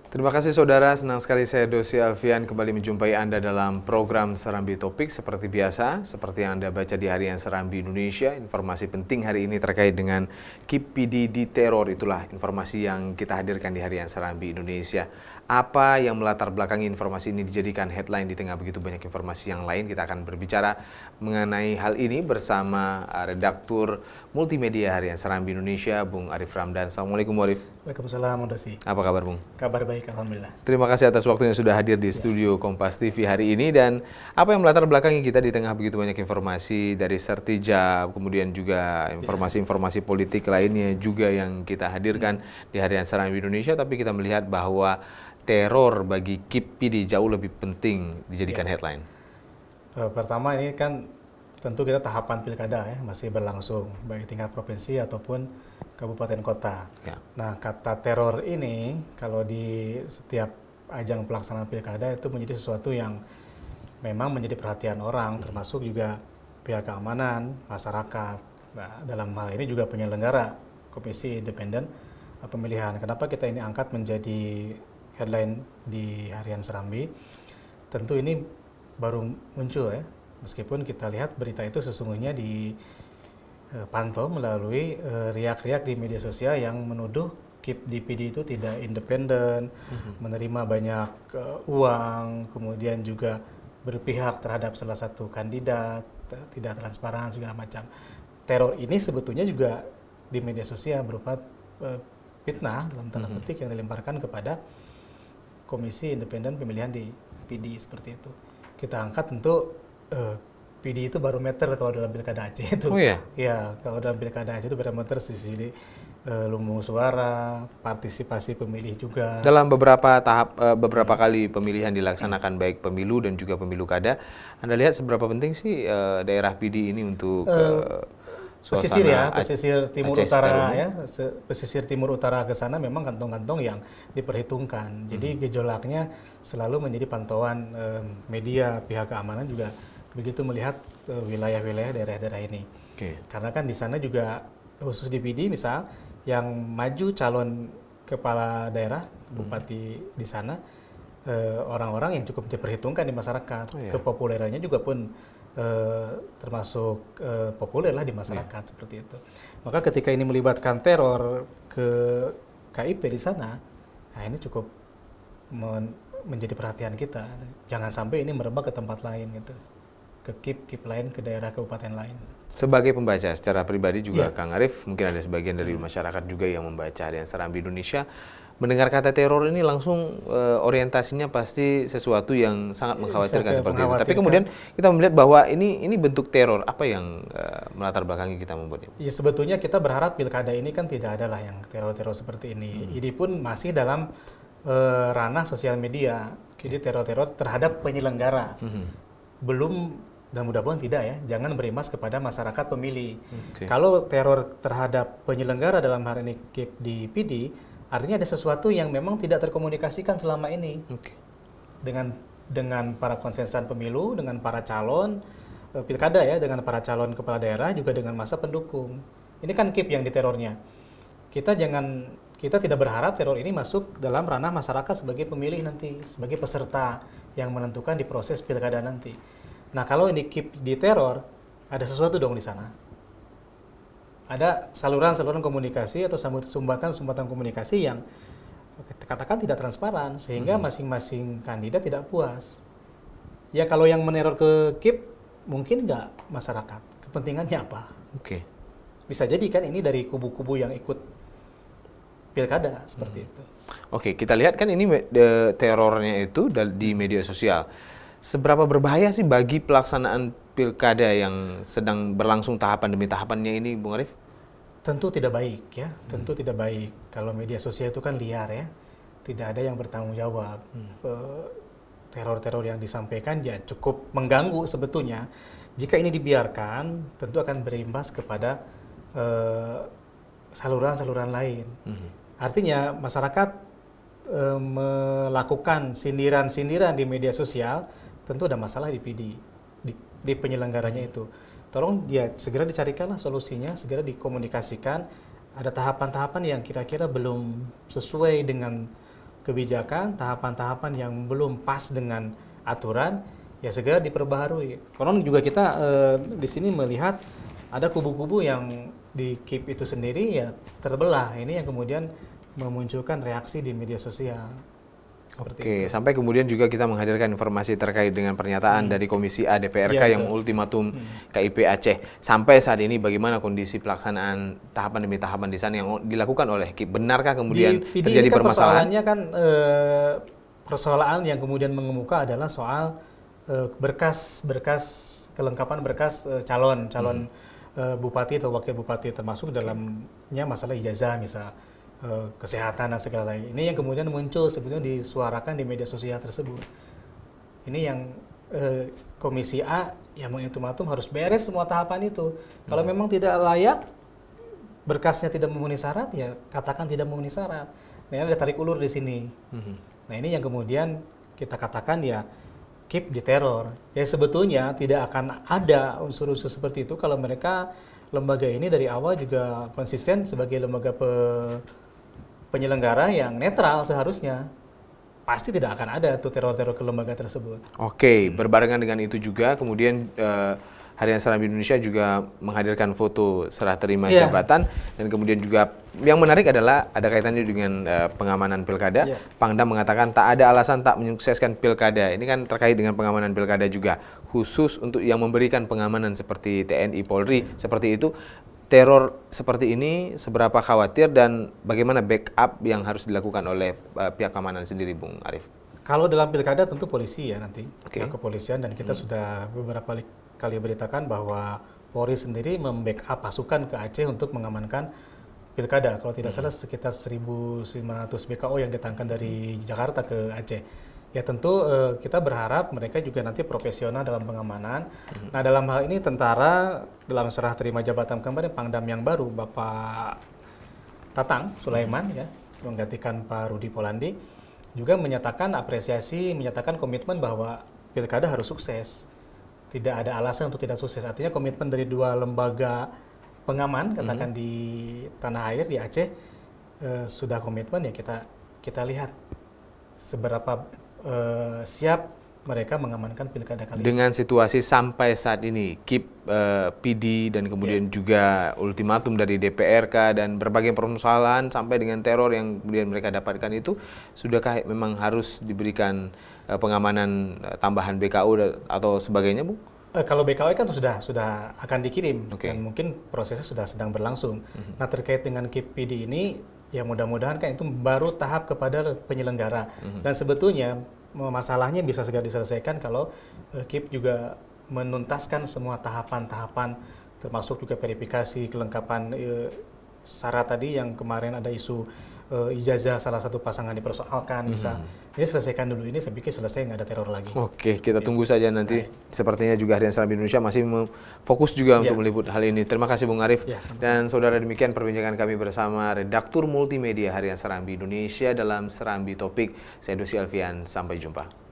Terima kasih saudara, senang sekali saya Dosi Alfian kembali menjumpai Anda dalam program Serambi Topik seperti biasa. Seperti yang Anda baca di Harian Serambi Indonesia, informasi penting hari ini terkait dengan KIP PD di teror, itulah informasi yang kita hadirkan di Harian Serambi Indonesia. Apa yang melatar belakangi informasi ini dijadikan headline di tengah begitu banyak informasi yang lain? Kita akan berbicara mengenai hal ini bersama redaktur multimedia Harian Serambi Indonesia, Bung Arif Ramdan. Assalamualaikum Arif. Waalaikumsalam, Dosi. Apa kabar Bung? Kabar baik, Alhamdulillah. Terima kasih atas waktunya sudah hadir di studio Kompas TV hari ini, dan apa yang melatar belakangi kita di tengah begitu banyak informasi dari Sertijab, kemudian juga informasi-informasi politik lainnya juga yang kita hadirkan di Harian Serambi Indonesia, tapi kita melihat bahwa teror bagi KIP PD jauh lebih penting dijadikan headline. Pertama ini kan tentu kita tahapan pilkada ya, masih berlangsung baik tingkat provinsi ataupun kabupaten kota. Ya. Nah, kata teror ini kalau di setiap ajang pelaksanaan pilkada itu menjadi sesuatu yang memang menjadi perhatian orang, termasuk juga pihak keamanan, masyarakat. Nah, dalam hal ini juga penyelenggara Komisi Independen Pemilihan. Kenapa kita ini angkat menjadi headline di Harian Serambi? Tentu ini baru muncul ya, meskipun kita lihat berita itu sesungguhnya dipantau melalui riak-riak di media sosial yang menuduh KIP DPD itu tidak independen, menerima banyak uang, kemudian juga berpihak terhadap salah satu kandidat, tidak transparan segala macam. Teror ini sebetulnya juga di media sosial berupa fitnah dalam tanda petik yang dilemparkan kepada Komisi Independen Pemilihan di PD seperti itu. Kita angkat tentu PD itu barometer kalau dalam pilkada Aceh itu. Oh iya? Ya, kalau dalam pilkada Aceh itu barometer sisi lumbung suara, partisipasi pemilih juga. Dalam beberapa kali pemilihan dilaksanakan baik pemilu dan juga pemilu kada, Anda lihat seberapa penting sih daerah PD ini untuk pesisir ya, suasana pesisir timur Aceh utara secara umum? ya, pesisir timur utara ke sana memang kantong-kantong yang diperhitungkan. Jadi gejolaknya selalu menjadi pantauan media, pihak keamanan juga begitu melihat wilayah-wilayah daerah-daerah ini. Oke. Karena kan di sana juga khusus di PD misal yang maju calon kepala daerah, bupati di sana orang-orang yang cukup diperhitungkan di masyarakat. Oh, iya. Kepopulerannya juga pun termasuk populer lah di masyarakat seperti itu. Maka ketika ini melibatkan teror ke KIP di sana, nah ini cukup menjadi perhatian kita. Jangan sampai ini merebak ke tempat lain gitu, ke KIP lain, ke daerah kabupaten lain. Sebagai pembaca secara pribadi juga, Ya. Kang Arif, mungkin ada sebagian dari masyarakat juga yang membaca Harian Serambi Indonesia, mendengar kata teror ini langsung orientasinya pasti sesuatu yang sangat mengkhawatirkan Sangat seperti itu. Tapi mengkhawatirkan. kemudian kita melihat bahwa ini bentuk teror. Apa yang melatar belakangi kita membuat ini? Ya sebetulnya kita berharap pilkada ini kan tidak ada lah yang teror-teror seperti ini. Ini pun masih dalam ranah sosial media. Jadi teror-teror terhadap penyelenggara. Belum, dan mudah-mudahan tidak ya, jangan berimbas kepada masyarakat pemilih. Oke. Kalau teror terhadap penyelenggara dalam hal ini KIP di PD, artinya ada sesuatu yang memang tidak terkomunikasikan selama ini Oke. dengan para konsensan pemilu, dengan para calon pilkada ya, dengan para calon kepala daerah, juga dengan masa pendukung. Ini kan KIP yang diterornya. Kita tidak berharap teror ini masuk dalam ranah masyarakat sebagai pemilih nanti, sebagai peserta yang menentukan di proses pilkada nanti. Nah, kalau ini KIP diteror, ada sesuatu dong di sana. Ada saluran-saluran komunikasi atau sumbatan-sumbatan komunikasi yang katakan tidak transparan, sehingga masing-masing kandidat tidak puas. Ya kalau yang meneror ke KIP, mungkin nggak masyarakat. Kepentingannya apa? Oke. Bisa jadi kan ini dari kubu-kubu yang ikut pilkada, seperti itu. Oke, kita lihat kan ini terornya itu di media sosial. Seberapa berbahaya sih bagi pelaksanaan pilkada yang sedang berlangsung tahapan demi tahapannya ini, Bung Arif? Tentu tidak baik ya, tentu tidak baik. Kalau media sosial itu kan liar ya, tidak ada yang bertanggung jawab. Teror-teror yang disampaikan ya cukup mengganggu sebetulnya. Jika ini dibiarkan, tentu akan berimbas kepada saluran-saluran lain. Artinya masyarakat melakukan sindiran-sindiran di media sosial, tentu ada masalah di PD, di penyelenggaranya itu. Tolong dia segera dicarikanlah solusinya, segera dikomunikasikan. Ada tahapan-tahapan yang kira-kira belum sesuai dengan kebijakan, tahapan-tahapan yang belum pas dengan aturan, ya segera diperbaharui. Konon juga kita di sini melihat ada kubu-kubu yang di KIP itu sendiri ya terbelah. Ini yang kemudian memunculkan reaksi di media sosial. Oke, sampai kemudian juga kita menghadirkan informasi terkait dengan pernyataan dari Komisi A DPRK yang ultimatum KIP Aceh. Sampai saat ini bagaimana kondisi pelaksanaan tahapan demi tahapan di sana yang dilakukan oleh KIP? Benarkah kemudian terjadi kan permasalahan? Persoalannya kan persoalan yang kemudian mengemuka adalah soal berkas kelengkapan berkas calon bupati atau wakil bupati, termasuk dalamnya masalah ijazah misal. Kesehatan dan segala lain. Ini yang kemudian muncul sebetulnya disuarakan di media sosial tersebut. Ini yang Komisi A yang mengultimatum harus beres semua tahapan itu. Kalau memang tidak layak, berkasnya tidak memenuhi syarat, ya katakan tidak memenuhi syarat. Nah, ini ada tarik ulur di sini. Nah, ini yang kemudian kita katakan ya KIP diteror. Ya sebetulnya tidak akan ada unsur-unsur seperti itu kalau mereka lembaga ini dari awal juga konsisten sebagai lembaga penyelenggara yang netral seharusnya. Pasti tidak akan ada tuh teror-teror ke lembaga tersebut. Oke, berbarengan dengan itu juga kemudian Harian Serambi Indonesia juga menghadirkan foto serah terima jabatan, dan kemudian juga yang menarik adalah ada kaitannya dengan pengamanan pilkada. Pangdam mengatakan tak ada alasan tak menyukseskan pilkada. Ini kan terkait dengan pengamanan pilkada juga, khusus untuk yang memberikan pengamanan seperti TNI, Polri, seperti itu. Teror seperti ini seberapa khawatir dan bagaimana backup yang harus dilakukan oleh pihak keamanan sendiri, Bung Arief? Kalau dalam pilkada tentu polisi ya nanti, pihak kepolisian, dan kita sudah beberapa kali beritakan bahwa Polri sendiri membackup pasukan ke Aceh untuk mengamankan pilkada. Kalau tidak salah sekitar 1.500 BKO yang datangkan dari Jakarta ke Aceh. Ya tentu kita berharap mereka juga nanti profesional dalam pengamanan. Nah, dalam hal ini tentara dalam serah terima jabatan kemarin Pangdam yang baru Bapak Tatang Sulaiman ya, menggantikan Pak Rudi Polandi, juga menyatakan apresiasi, menyatakan komitmen bahwa pilkada harus sukses. Tidak ada alasan untuk tidak sukses. Artinya komitmen dari dua lembaga pengaman katakan di tanah air di Aceh sudah komitmen, ya kita lihat seberapa siap mereka mengamankan pilkada kali ini. Dengan situasi sampai saat ini, KIP, PD, dan kemudian juga ultimatum dari DPRK dan berbagai permasalahan sampai dengan teror yang kemudian mereka dapatkan itu, sudahkah memang harus diberikan pengamanan tambahan BKU atau sebagainya, Bu? Kalau BKW kan sudah akan dikirim, dan mungkin prosesnya sudah sedang berlangsung. Nah, terkait dengan KIP PD ini, ya mudah-mudahan kan itu baru tahap kepada penyelenggara. Dan sebetulnya masalahnya bisa segera diselesaikan kalau KIP juga menuntaskan semua tahapan-tahapan, termasuk juga verifikasi kelengkapan syarat tadi yang kemarin ada isu ijazah salah satu pasangan dipersoalkan. Bisa ini selesaikan dulu, ini saya pikir selesai, nggak ada teror lagi. Oke, kita tunggu saja nanti. Sepertinya juga Harian Serambi Indonesia masih fokus juga untuk meliput hal ini. Terima kasih Bung Arief. Dan saudara, demikian perbincangan kami bersama redaktur multimedia Harian Serambi Indonesia dalam Serambi Topik. Saya Dosi Alfian, sampai jumpa.